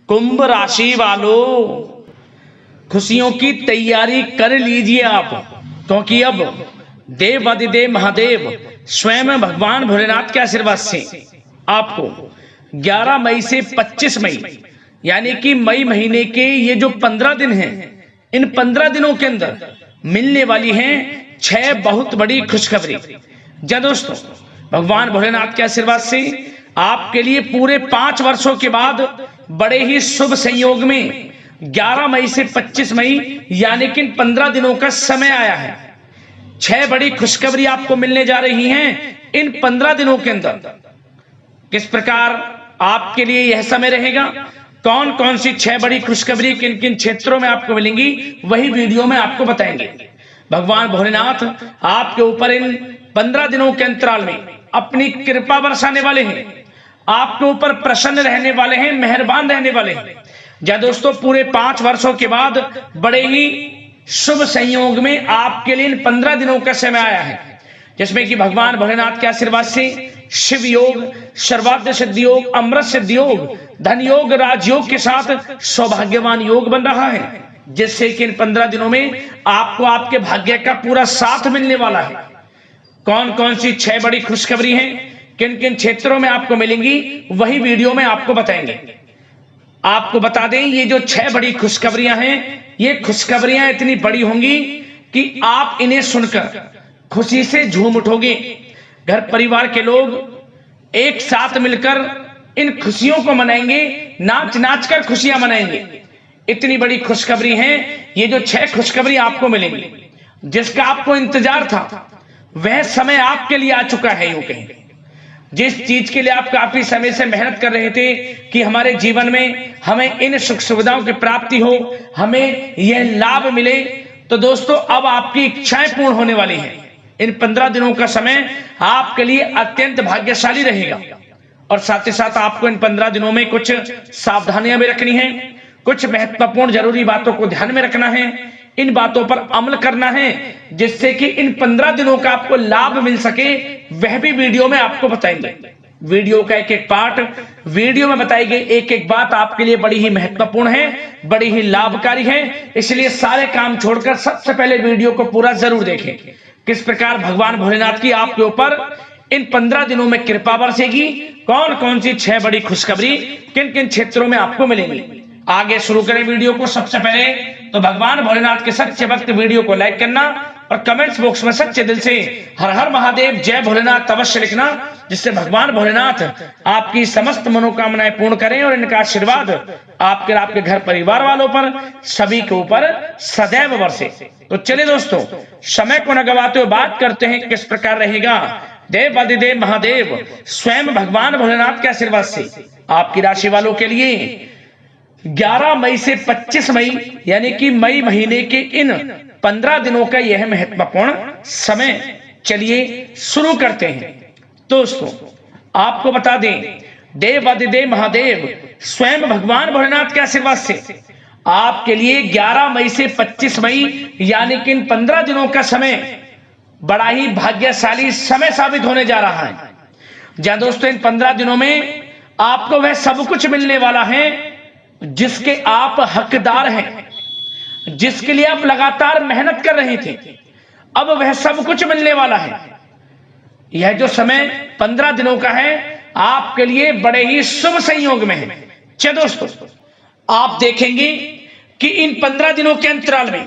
कुंभ राशि वालों, खुशियों की तैयारी कर लीजिए आप, क्योंकि अब देवाधिदेव महादेव स्वयं भगवान भोलेनाथ के आशीर्वाद से आपको 11 मई से 25 मई यानी कि मई महीने के ये जो 15 दिन हैं, इन 15 दिनों के अंदर मिलने वाली हैं 6 बहुत बड़ी खुशखबरी। जी दोस्तों, भगवान भोलेनाथ के आशीर्वाद से आपके लिए पूरे 5 वर्षों के बाद बड़े ही शुभ संयोग में 11 मई से 25 मई यानी कि 15 दिनों का समय आया है। 6 बड़ी खुशखबरी आपको मिलने जा रही हैं इन 15 दिनों के अंदर। किस प्रकार आपके लिए यह समय रहेगा, कौन कौन सी 6 बड़ी खुशखबरी किन किन क्षेत्रों में आपको मिलेंगी, वही वीडियो में आपको बताएंगे। भगवान भोलेनाथ आपके ऊपर इन 15 दिनों के अंतराल में अपनी कृपा बरसाने वाले हैं, आपके ऊपर प्रसन्न रहने वाले हैं, मेहरबान रहने वाले हैं। जी दोस्तों, पूरे 5 वर्षों के बाद बड़े ही शुभ संयोग में आपके लिए इन 15 दिनों का समय आया है, जिसमें कि भगवान भोलेनाथ के आशीर्वाद से शिव योग, सर्वार्थ सिद्धि योग, अमृत सिद्धि योग, धन योग, राजयोग के साथ सौभाग्यवान योग बन रहा है, जिससे कि इन 15 दिनों में आपको आपके भाग्य का पूरा साथ मिलने वाला है। कौन कौन सी 6 बड़ी खुशखबरी हैं, किन किन क्षेत्रों में आपको मिलेंगी, वही वीडियो में आपको बताएंगे। आपको बता दें, ये जो 6 बड़ी खुशखबरियां हैं, ये खुशखबरियां इतनी बड़ी होंगी कि आप इन्हें सुनकर खुशी से झूम उठोगे। घर परिवार के लोग एक साथ मिलकर इन खुशियों को मनाएंगे, नाच नाच कर खुशियां मनाएंगे। इतनी बड़ी खुशखबरी है ये जो 6 खुशखबरी आपको मिलेंगी, जिसका आपको इंतजार था वह समय आपके लिए आ चुका है। यूं कहें, जिस चीज के लिए आप काफी समय से मेहनत कर रहे थे कि हमारे जीवन में हमें इन सुख सुविधाओं की प्राप्ति हो, हमें यह लाभ मिले, तो दोस्तों अब आपकी इच्छाएं पूर्ण होने वाली हैं। इन 15 दिनों का समय आपके लिए अत्यंत भाग्यशाली रहेगा। और साथ ही साथ आपको इन 15 दिनों में कुछ सावधानियां भी रखनी है, कुछ महत्वपूर्ण जरूरी बातों को ध्यान में रखना है, इन बातों पर अमल करना है, जिससे कि इन 15 दिनों का आपको लाभ मिल सके, वह भी वीडियो में आपको बताएंगे। वीडियो का एक एक पार्ट वीडियो में बताई गई एक एक बात आपके लिए बड़ी ही महत्वपूर्ण है, बड़ी ही लाभकारी है। इसलिए सारे काम छोड़कर सबसे पहले वीडियो को पूरा जरूर देखें। किस प्रकार भगवान भोलेनाथ की आपके ऊपर इन 15 दिनों में कृपा बरसेगी, कौन कौन सी 6 बड़ी खुशखबरी किन किन क्षेत्रों में आपको मिलेंगी। आगे शुरू करें वीडियो को। सबसे पहले तो भगवान भोलेनाथ के सच्चे भक्त वीडियो को लाइक करना और कमेंट्स बॉक्स में सच्चे दिल से हर हर महादेव, जय भोलेनाथ अवश्य लिखना, जिससे भगवान भोलेनाथ आपकी समस्त मनोकामनाएं पूर्ण करें और इनका आशीर्वाद आपके घर परिवार वालों पर, सभी के ऊपर सदैव बरसे। तो चलिए दोस्तों, समय को न गवाते हुए बात करते हैं किस प्रकार रहेगा देवाधिदेव महादेव स्वयं भगवान भोलेनाथ के आशीर्वाद से आपकी राशि वालों के लिए 11 मई से 25 मई यानी कि मई महीने के इन 15 दिनों का यह महत्वपूर्ण समय। चलिए शुरू करते हैं। दोस्तों, आपको बता दें, देवाधिदेव महादेव स्वयं भगवान भोलेनाथ के आशीर्वाद से आपके लिए 11 मई से 25 मई यानी कि इन 15 दिनों का समय बड़ा ही भाग्यशाली समय साबित होने जा रहा है। जहां दोस्तों, इन 15 दिनों में आपको वह सब कुछ मिलने वाला है जिसके आप हकदार हैं, जिसके लिए आप लगातार मेहनत कर रहे थे, अब वह सब कुछ मिलने वाला है। यह जो समय 15 दिनों का है आपके लिए बड़े ही शुभ संयोग में है। चलिए दोस्तों, आप देखेंगे कि इन 15 दिनों के अंतराल में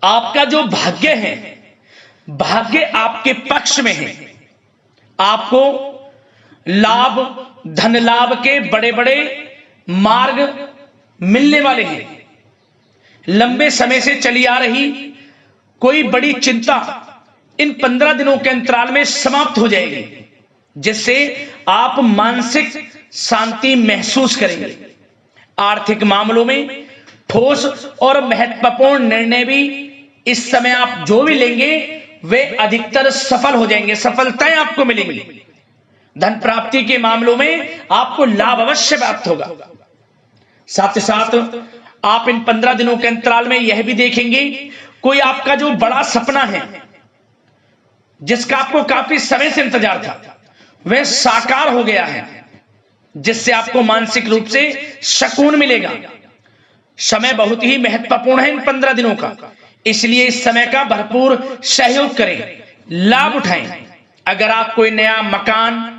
आपका जो भाग्य है, भाग्य आपके पक्ष में है। आपको लाभ, धन लाभ के बड़े बड़े मार्ग मिलने वाले हैं। लंबे समय से चली आ रही कोई बड़ी चिंता इन 15 दिनों के अंतराल में समाप्त हो जाएगी, जिससे आप मानसिक शांति महसूस करेंगे। आर्थिक मामलों में ठोस और महत्वपूर्ण निर्णय भी इस समय आप जो भी लेंगे वे अधिकतर सफल हो जाएंगे, सफलताएं आपको मिलेंगी। धन प्राप्ति के मामलों में आपको लाभ अवश्य प्राप्त होगा। साथ ही साथ आप इन 15 दिनों के अंतराल में यह भी देखेंगे, कोई आपका जो बड़ा सपना है, जिसका आपको काफी समय से इंतजार था, वह साकार हो गया है। जिससे आपको मानसिक रूप से सुकून मिलेगा। समय बहुत ही महत्वपूर्ण है इन 15 दिनों का, इसलिए इस समय का भरपूर सहयोग करें, लाभ उठाएं। अगर आप कोई नया मकान,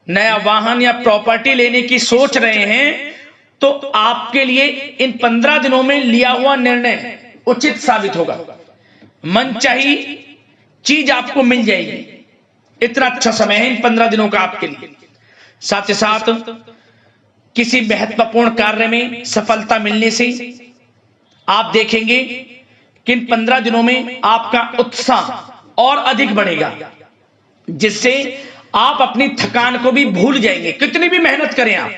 नया वाहन या प्रॉपर्टी लेने की सोच रहे हैं तो आपके लिए इन 15 दिनों में लिया हुआ निर्णय उचित साबित होगा। मनचाही चीज आपको मिल जाएगी। इतना अच्छा समय है इन 15 दिनों का आपके लिए। साथ ही साथ किसी महत्वपूर्ण कार्य में सफलता मिलने से आप देखेंगे कि इन 15 दिनों में आपका उत्साह और अधिक बढ़ेगा, जिससे आप अपनी थकान को भी भूल जाएंगे। कितनी भी मेहनत करें आप,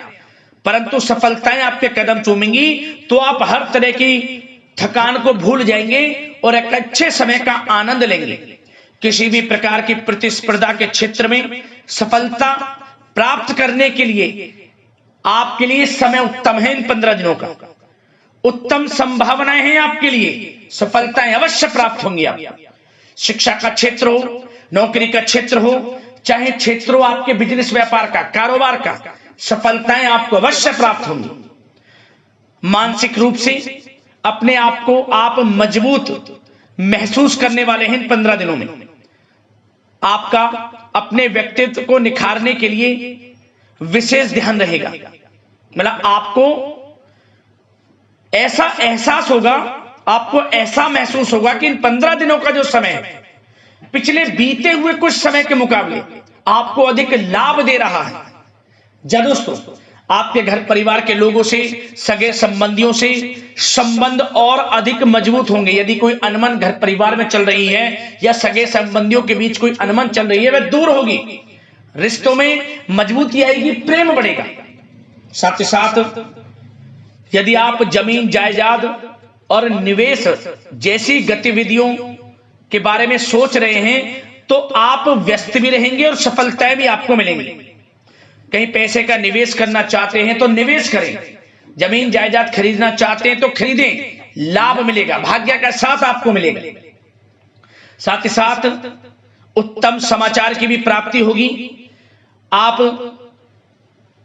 परंतु सफलताएं आपके कदम चूमेंगी तो आप हर तरह की थकान को भूल जाएंगे और एक अच्छे समय का आनंद लेंगे। किसी भी प्रकार की प्रतिस्पर्धा के क्षेत्र में सफलता प्राप्त करने के लिए आपके लिए समय उत्तम है। इन 15 दिनों का उत्तम संभावनाएं हैं आपके लिए, सफलताएं अवश्य प्राप्त होंगी। आप शिक्षा का क्षेत्र हो, नौकरी का क्षेत्र हो, चाहे क्षेत्र हो आपके बिजनेस व्यापार का, कारोबार का, सफलताएं आपको अवश्य प्राप्त होंगी। मानसिक रूप से अपने आप को आप मजबूत महसूस करने वाले हैं इन 15 दिनों में। आपका अपने व्यक्तित्व को निखारने के लिए विशेष ध्यान रहेगा। मतलब आपको ऐसा एहसास होगा, आपको ऐसा महसूस होगा कि इन 15 दिनों का जो समय है पिछले बीते हुए कुछ समय के मुकाबले आपको अधिक लाभ दे रहा है। जब दोस्तों आपके घर परिवार के लोगों से, सगे संबंधियों से संबंध और अधिक मजबूत होंगे। यदि कोई अनबन घर परिवार में चल रही है या सगे संबंधियों के बीच कोई अनबन चल रही है, वह दूर होगी, रिश्तों में मजबूती आएगी, प्रेम बढ़ेगा। साथ ही साथ यदि आप जमीन जायदाद और निवेश जैसी गतिविधियों के बारे में सोच रहे हैं तो आप व्यस्त भी रहेंगे और सफलताएं भी आपको मिलेंगी। कहीं पैसे का निवेश करना चाहते हैं तो निवेश करें, जमीन जायदाद खरीदना चाहते हैं तो खरीदें, लाभ मिलेगा, भाग्य का साथ आपको मिलेगा। साथ ही साथ उत्तम समाचार की भी प्राप्ति होगी। आप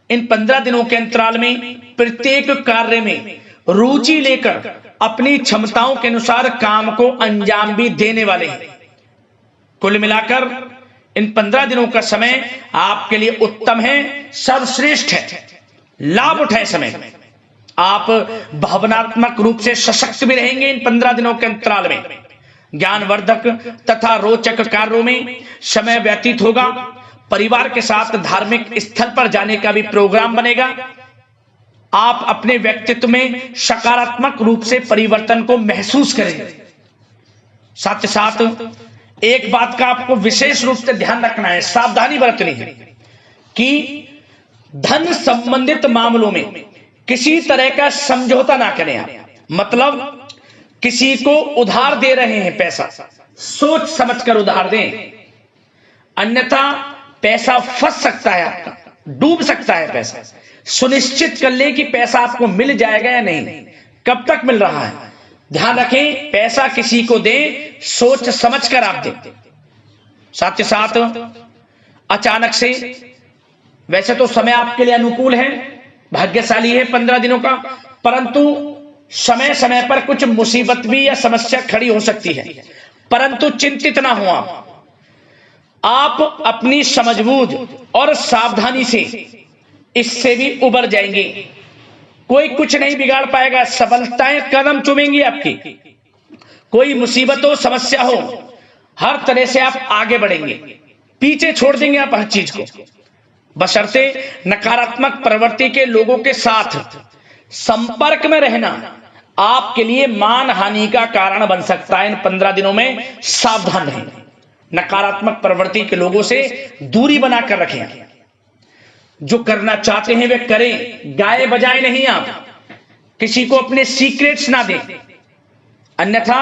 इन 15 दिनों के अंतराल में प्रत्येक कार्य में रुचि लेकर अपनी क्षमताओं के अनुसार काम को अंजाम भी देने वाले हैं। कुल मिलाकर इन 15 दिनों का समय आपके लिए उत्तम है, सर्वश्रेष्ठ है। लाभ उठाए समय में। आप भावनात्मक रूप से सशक्त भी रहेंगे इन 15 दिनों के अंतराल में। ज्ञानवर्धक तथा रोचक कार्यों में समय व्यतीत होगा। परिवार के साथ धार्मिक स्थल पर जाने का भी प्रोग्राम बनेगा। आप अपने व्यक्तित्व में सकारात्मक रूप से परिवर्तन को महसूस करेंगे। साथ ही साथ एक बात का आपको विशेष रूप से ध्यान रखना है, सावधानी बरतनी है कि धन संबंधित मामलों में किसी तरह का समझौता ना करें आप। मतलब किसी को उधार दे रहे हैं पैसा, सोच समझकर उधार दें, अन्यथा पैसा फंस सकता है, आपका डूब सकता है पैसा। सुनिश्चित कर लें कि पैसा आपको मिल जाएगा या नहीं, कब तक मिल रहा है। ध्यान रखें, पैसा किसी को दें सोच समझकर आप दें। साथ ही साथ अचानक से, वैसे तो समय आपके लिए अनुकूल है, भाग्यशाली है 15 दिनों का, परंतु समय समय पर कुछ मुसीबत भी या समस्या खड़ी हो सकती है। परंतु चिंतित ना हो आप अपनी समझबूझ और सावधानी से इससे भी उबर जाएंगे। कोई कुछ नहीं बिगाड़ पाएगा, सफलताएं कदम चूमेंगी आपकी। कोई मुसीबत हो, समस्या हो, हर तरह से आप आगे बढ़ेंगे, पीछे छोड़ देंगे आप हर चीज को। बशर्ते नकारात्मक प्रवृत्ति के लोगों के साथ संपर्क में रहना आपके लिए मान हानि का कारण बन सकता है। इन 15 दिनों में सावधान रहें, नकारात्मक प्रवृत्ति के लोगों से दूरी बनाकर रखें। जो करना चाहते हैं वे करें, गाए बजाए नहीं। आप किसी को अपने सीक्रेट्स ना दें, अन्यथा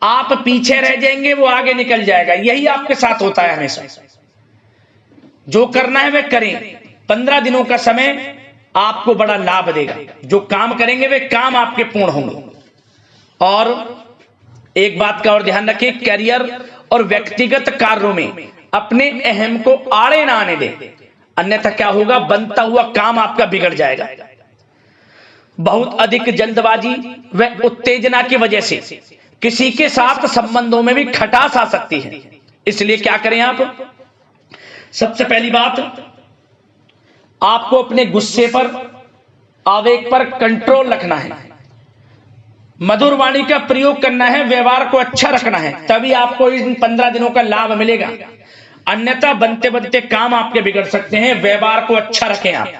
आप पीछे रह जाएंगे, वो आगे निकल जाएगा। यही आपके साथ होता है हमेशा। जो करना है वे करें। 15 दिनों का समय आपको बड़ा लाभ देगा। जो काम करेंगे वे काम आपके पूर्ण होंगे। और एक बात का और ध्यान रखें, करियर और व्यक्तिगत कार्यों में अपने अहम को आड़े ना आने दें। अन्यथा क्या होगा, बनता हुआ काम आपका बिगड़ जाएगा। बहुत अधिक जल्दबाजी व उत्तेजना की वजह से किसी के साथ संबंधों में भी खटास आ सकती है। इसलिए क्या करें आप, सबसे पहली बात, आपको अपने गुस्से पर, आवेग पर कंट्रोल रखना है, मधुर वाणी का प्रयोग करना है, व्यवहार को अच्छा रखना है, तभी आपको इन 15 दिनों का लाभ मिलेगा। अन्यथा बनते बनते काम आपके बिगड़ सकते हैं। व्यवहार को अच्छा रखें आप,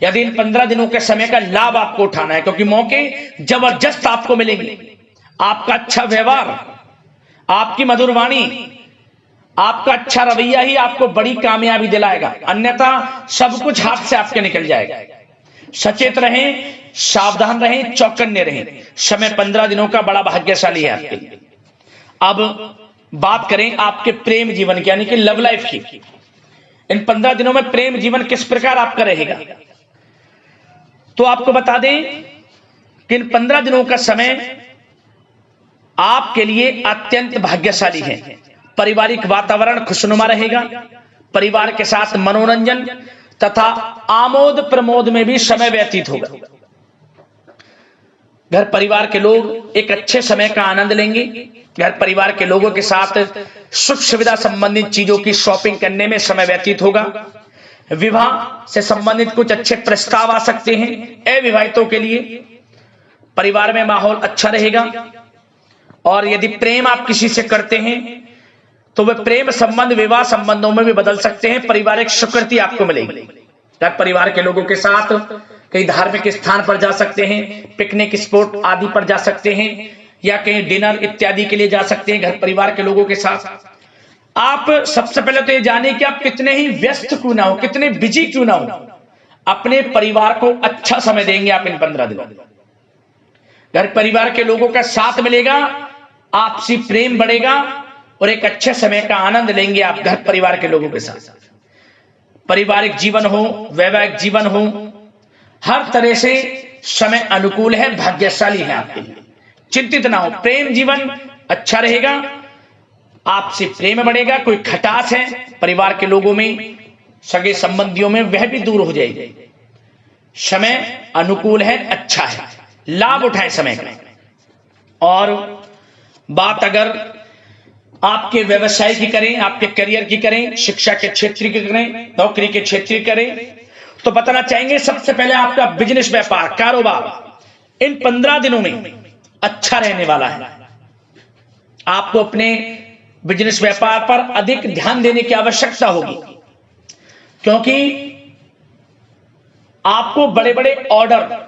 यदि इन 15 दिनों के समय का लाभ आपको उठाना है, क्योंकि मौके जबरदस्त आपको मिलेंगे। आपका अच्छा व्यवहार, आपकी मधुर वाणी, आपका अच्छा रवैया ही आपको बड़ी कामयाबी दिलाएगा, अन्यथा सब कुछ हाथ से आपके निकल जाएगा। सचेत रहें, सावधान रहें, चौकन्ने रहें। समय 15 दिनों का बड़ा भाग्यशाली है आपके लिए। अब बात करें आपके प्रेम जीवन की, यानी कि लव लाइफ की। इन 15 दिनों में प्रेम जीवन किस प्रकार आपका रहेगा, तो आपको बता दें कि इन 15 दिनों का समय आपके लिए अत्यंत भाग्यशाली है। पारिवारिक वातावरण खुशनुमा रहेगा, परिवार के साथ मनोरंजन तथा आमोद प्रमोद में भी समय व्यतीत होगा। घर परिवार के लोग एक अच्छे समय का आनंद लेंगे। घर परिवार के लोगों के साथ सुख सुविधा संबंधित चीजों की शॉपिंग करने में समय व्यतीत होगा। विवाह से संबंधित कुछ अच्छे प्रस्ताव आ सकते हैं। अविवाहितों के लिए परिवार में माहौल अच्छा रहेगा। और यदि प्रेम आप किसी से करते हैं तो वह प्रेम संबंध विवाह संबंधों में भी बदल सकते हैं। पारिवारिक स्वीकृति आपको मिलेगी। घर परिवार के लोगों के साथ कहीं धार्मिक स्थान पर जा सकते हैं, पिकनिक स्पॉट आदि पर जा सकते हैं, या कहीं डिनर इत्यादि के लिए जा सकते हैं घर परिवार के लोगों के साथ। आप सबसे पहले तो ये जानिए कि आप कितने ही व्यस्त क्यों ना हो, कितने बिजी क्यों ना हो, अपने परिवार को अच्छा समय देंगे आप इन 15 दिनों। घर परिवार के लोगों का साथ मिलेगा, आपसी प्रेम बढ़ेगा और एक अच्छे समय का आनंद लेंगे आप घर परिवार के लोगों के साथ। पारिवारिक जीवन हो, वैवाहिक जीवन हो, हर तरह से समय अनुकूल है, भाग्यशाली है आपके लिए। चिंतित ना हो, प्रेम जीवन अच्छा रहेगा, आपसे प्रेम बढ़ेगा। कोई खटास है परिवार के लोगों में, सगे संबंधियों में, वह भी दूर हो जाएगी। समय अनुकूल है, अच्छा है, लाभ उठाएं समय का। और बात अगर आपके व्यवसाय की करें, आपके करियर की करें, शिक्षा के क्षेत्र की करें, नौकरी के क्षेत्र की करें, तो बताना चाहेंगे सबसे पहले आपका बिजनेस, व्यापार, कारोबार इन 15 दिनों में अच्छा रहने वाला है। आपको अपने बिजनेस व्यापार पर अधिक ध्यान देने की आवश्यकता होगी, क्योंकि आपको बड़े बड़े ऑर्डर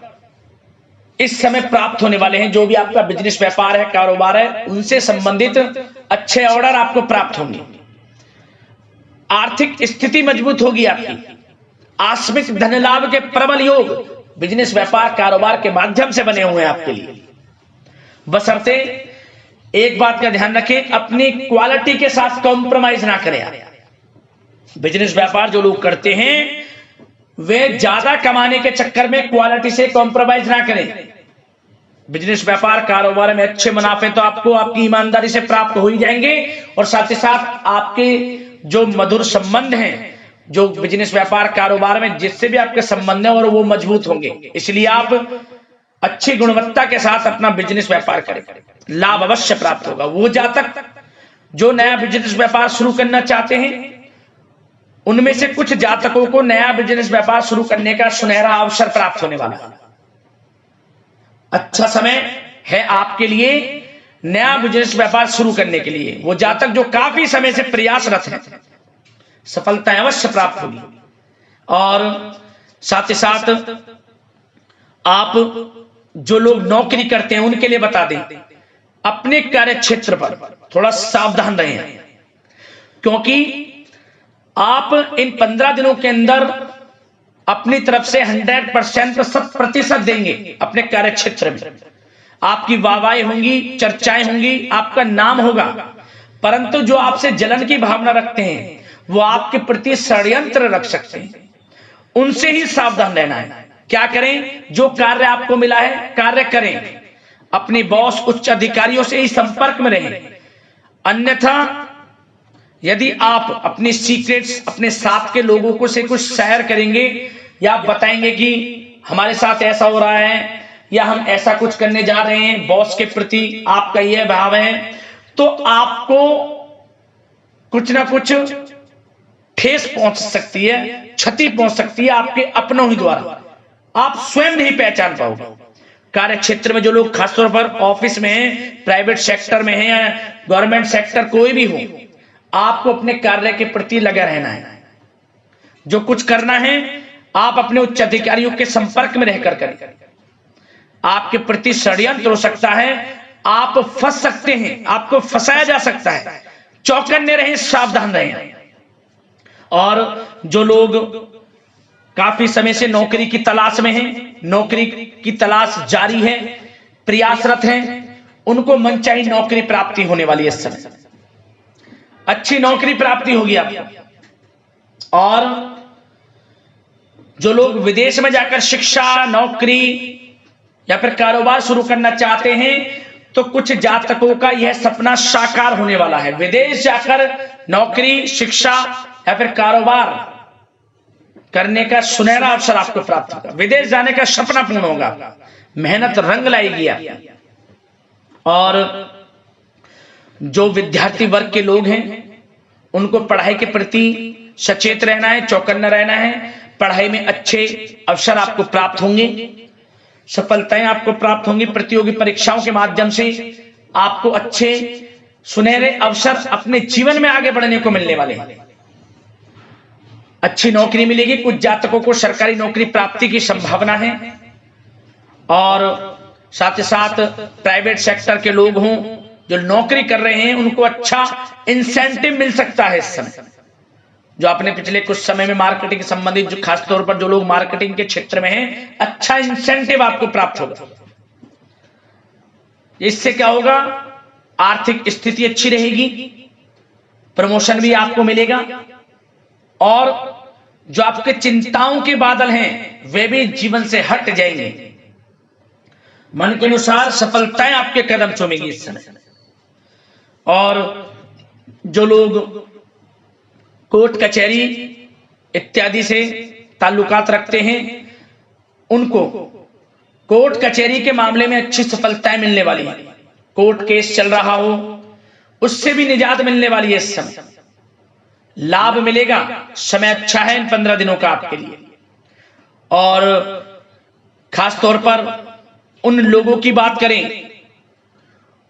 इस समय प्राप्त होने वाले हैं। जो भी आपका बिजनेस व्यापार है, कारोबार है, उनसे संबंधित अच्छे ऑर्डर आपको प्राप्त होंगे। आर्थिक स्थिति मजबूत होगी आपकी। आकस्मिक धन लाभ के प्रबल योग बिजनेस व्यापार कारोबार के माध्यम से बने हुए हैं आपके लिए। बशर्ते एक बात का ध्यान रखें, अपनी क्वालिटी के साथ कॉम्प्रोमाइज ना करें। बिजनेस व्यापार जो लोग करते हैं वे ज्यादा कमाने के चक्कर में क्वालिटी से कॉम्प्रोमाइज ना करें। बिजनेस व्यापार कारोबार में अच्छे मुनाफे तो आपको आपकी ईमानदारी से प्राप्त हो ही जाएंगे, और साथ ही साथ आपके जो मधुर संबंध हैं, जो बिजनेस व्यापार कारोबार में जिससे भी आपके संबंध हैं, और वो मजबूत होंगे। इसलिए आप अच्छी गुणवत्ता के साथ अपना बिजनेस व्यापार करें, लाभ अवश्य प्राप्त होगा। वो जातक जो नया बिजनेस व्यापार शुरू करना चाहते हैं, उनमें से कुछ जातकों को नया बिजनेस व्यापार शुरू करने का सुनहरा अवसर प्राप्त होने वाला है। अच्छा समय है आपके लिए नया बिजनेस व्यापार शुरू करने के लिए। वो जातक जो काफी समय से प्रयासरत हैं, सफलता अवश्य प्राप्त होगी। और साथ ही साथ आप जो लोग नौकरी करते हैं उनके लिए बता दें, अपने कार्य क्षेत्र पर थोड़ा सावधान रहें, क्योंकि आप इन 15 दिनों के अंदर अपनी तरफ से 100% 100% देंगे अपने कार्य क्षेत्र में। आपकी वाहवाही होंगी, चर्चाएं होंगी, आपका नाम होगा, परंतु जो आपसे जलन की भावना रखते हैं वो आपके प्रति षड्यंत्र रख सकते हैं। उनसे ही सावधान रहना है। क्या करें? जो कार्य आपको मिला है कार्य करें, अपने बॉस, उच्च अधिकारियों से ही संपर्क में रहें, अन्यथा यदि आप अपनी सीक्रेट्स अपने साथ के लोगों को से कुछ शेयर करेंगे या आप बताएंगे कि हमारे साथ ऐसा हो रहा है या हम ऐसा कुछ करने जा रहे हैं, बॉस के प्रति आपका यह भाव है, तो आपको कुछ ना कुछ ठेस पहुंच सकती है, क्षति पहुंच सकती है आपके अपनों ही द्वारा, आप स्वयं नहीं पहचान पाओगे। कार्य क्षेत्र में जो लोग खासतौर पर ऑफिस में हैं, प्राइवेट सेक्टर में हैं या गवर्नमेंट सेक्टर, कोई भी हो, आपको अपने कार्य के प्रति लगा रहना है। जो कुछ करना है आप अपने उच्च अधिकारियों के संपर्क में रहकर करें। आपके प्रति षड्यंत्र हो सकता है, आप फंस सकते हैं, आपको फंसाया जा सकता है। चौकन्ने रहें, सावधान रहें। और जो लोग काफी समय से नौकरी की तलाश में हैं, नौकरी की तलाश जारी है, प्रयासरत हैं, उनको मनचाही नौकरी प्राप्ति होने वाली है। इस समय अच्छी नौकरी प्राप्ति होगी आपको। और जो लोग विदेश में जाकर शिक्षा, नौकरी या फिर कारोबार शुरू करना चाहते हैं, तो कुछ जातकों का यह सपना साकार होने वाला है। विदेश जाकर नौकरी, शिक्षा या फिर कारोबार करने का सुनहरा अवसर आपको प्राप्त होगा। विदेश जाने का सपना पूर्ण होगा, मेहनत रंग लाएगी आप। और जो विद्यार्थी वर्ग के लोग हैं, उनको पढ़ाई के प्रति सचेत रहना है, चौकन्ना रहना है। पढ़ाई में अच्छे अवसर आपको प्राप्त होंगे, सफलताएं आपको प्राप्त होंगी। प्रतियोगी परीक्षाओं के माध्यम से आपको अच्छे सुनहरे अवसर अपने जीवन में आगे बढ़ने को मिलने वाले हैं। अच्छी नौकरी मिलेगी। कुछ जातकों को सरकारी नौकरी प्राप्ति की संभावना है। और साथ ही साथ प्राइवेट सेक्टर के लोग हों जो नौकरी कर रहे हैं, उनको अच्छा इंसेंटिव मिल सकता है इस समय। जो आपने पिछले कुछ समय में मार्केटिंग संबंधित, जो खासतौर पर जो लोग मार्केटिंग के क्षेत्र में हैं, अच्छा इंसेंटिव आपको प्राप्त होगा। इससे क्या होगा, आर्थिक स्थिति अच्छी रहेगी, प्रमोशन भी आपको मिलेगा। और जो आपके चिंताओं के बादल हैं, वे भी जीवन से हट जाएंगे। मन के अनुसार सफलताएं आपके कदम चूमेंगी इस समय। और जो लोग कोर्ट कचहरी इत्यादि से ताल्लुकात रखते हैं, उनको कोर्ट कचहरी के मामले में अच्छी सफलताएं मिलने वाली है। कोर्ट केस चल रहा हो, उससे भी निजात मिलने वाली है। इस समय लाभ मिलेगा। समय अच्छा है इन 15 दिनों का आपके लिए। और खासतौर पर उन लोगों की बात करें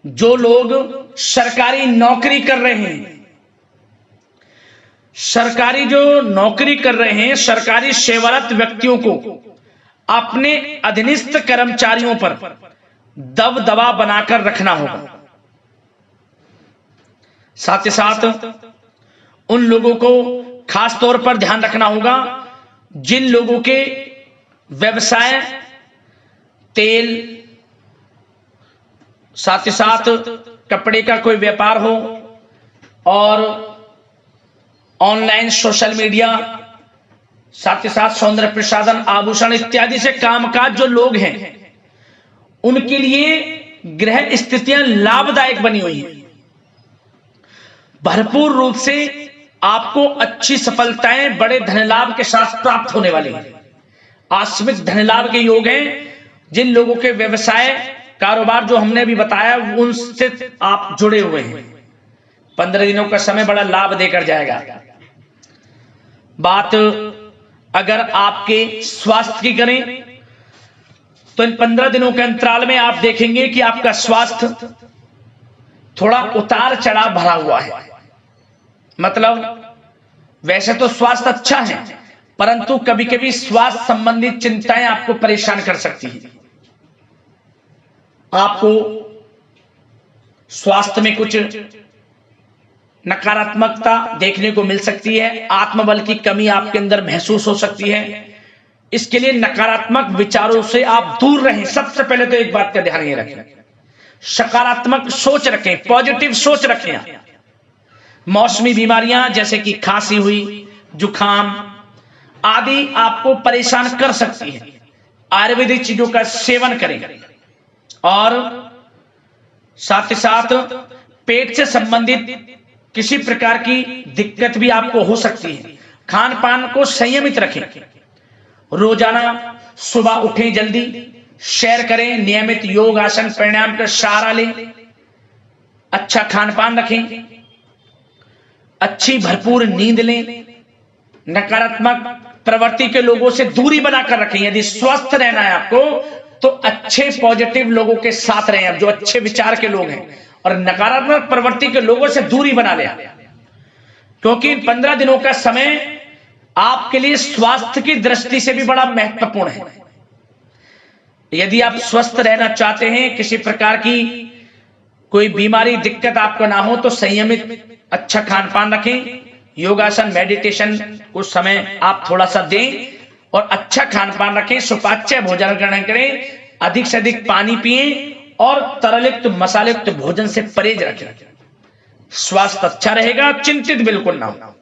जो लोग सरकारी नौकरी कर रहे हैं। सरकारी जो नौकरी कर रहे हैं, सरकारी सेवारत व्यक्तियों को अपने अधीनस्थ कर्मचारियों पर दबदबा बनाकर रखना होगा। साथ ही साथ उन लोगों को खास तौर पर ध्यान रखना होगा जिन लोगों के व्यवसाय तेल, साथ ही साथ कपड़े का कोई व्यापार हो और ऑनलाइन सोशल मीडिया, साथ ही साथ सौंदर्य प्रसाधन, आभूषण इत्यादि से कामकाज जो लोग हैं, उनके लिए ग्रह स्थितियां लाभदायक बनी हुई हैं। भरपूर रूप से आपको अच्छी सफलताएं बड़े धन लाभ के साथ प्राप्त होने वाली हैं। आकस्मिक धन लाभ के योग हैं। जिन लोगों के व्यवसाय कारोबार जो हमने अभी बताया, उनसे आप जुड़े हुए हैं, 15 दिनों का समय बड़ा लाभ देकर जाएगा। बात अगर आपके स्वास्थ्य की करें तो इन 15 दिनों के अंतराल में आप देखेंगे कि आपका स्वास्थ्य थोड़ा उतार चढ़ाव भरा हुआ है। मतलब वैसे तो स्वास्थ्य अच्छा है, परंतु कभी कभी स्वास्थ्य संबंधित चिंताएं आपको परेशान कर सकती हैं। आपको स्वास्थ्य में कुछ नकारात्मकता देखने को मिल सकती है। आत्मबल की कमी आपके अंदर महसूस हो सकती है। इसके लिए नकारात्मक विचारों से आप दूर रहें। सबसे पहले तो एक बात का ध्यान ये रखें, सकारात्मक सोच रखें, पॉजिटिव सोच रखें। मौसमी बीमारियां जैसे कि खांसी हुई, जुखाम आदि आपको परेशान कर सकती है। आयुर्वेदिक चीजों का सेवन करें। और साथ ही साथ पेट से संबंधित किसी प्रकार की दिक्कत भी आपको हो सकती है। खान पान को संयमित रखें। रोजाना सुबह उठें, जल्दी सैर करें, नियमित योग आसन प्राणायाम का सहारा लें, अच्छा खान पान रखें, अच्छी भरपूर नींद लें, नकारात्मक प्रवृत्ति के लोगों से दूरी बनाकर रखें। यदि स्वस्थ रहना है आपको तो अच्छे पॉजिटिव लोगों के साथ रहें, जो अच्छे विचार के लोग हैं, और नकारात्मक प्रवृत्ति के लोगों से दूरी बना लें, क्योंकि इन 15 दिनों का समय आपके लिए स्वास्थ्य की दृष्टि से भी बड़ा महत्वपूर्ण है। यदि आप स्वस्थ रहना चाहते हैं, किसी प्रकार की कोई बीमारी दिक्कत आपको ना हो, तो संयमित अच्छा खान पान रखें, योगासन मेडिटेशन कुछ समय आप थोड़ा सा दें, और अच्छा खान पान रखें, सुपाच्य भोजन ग्रहण करें, अधिक से अधिक पानी पिएं, और तरलयुक्त मसालेयुक्त भोजन से परहेज रखें। स्वास्थ्य अच्छा रहेगा, चिंतित बिल्कुल ना हो।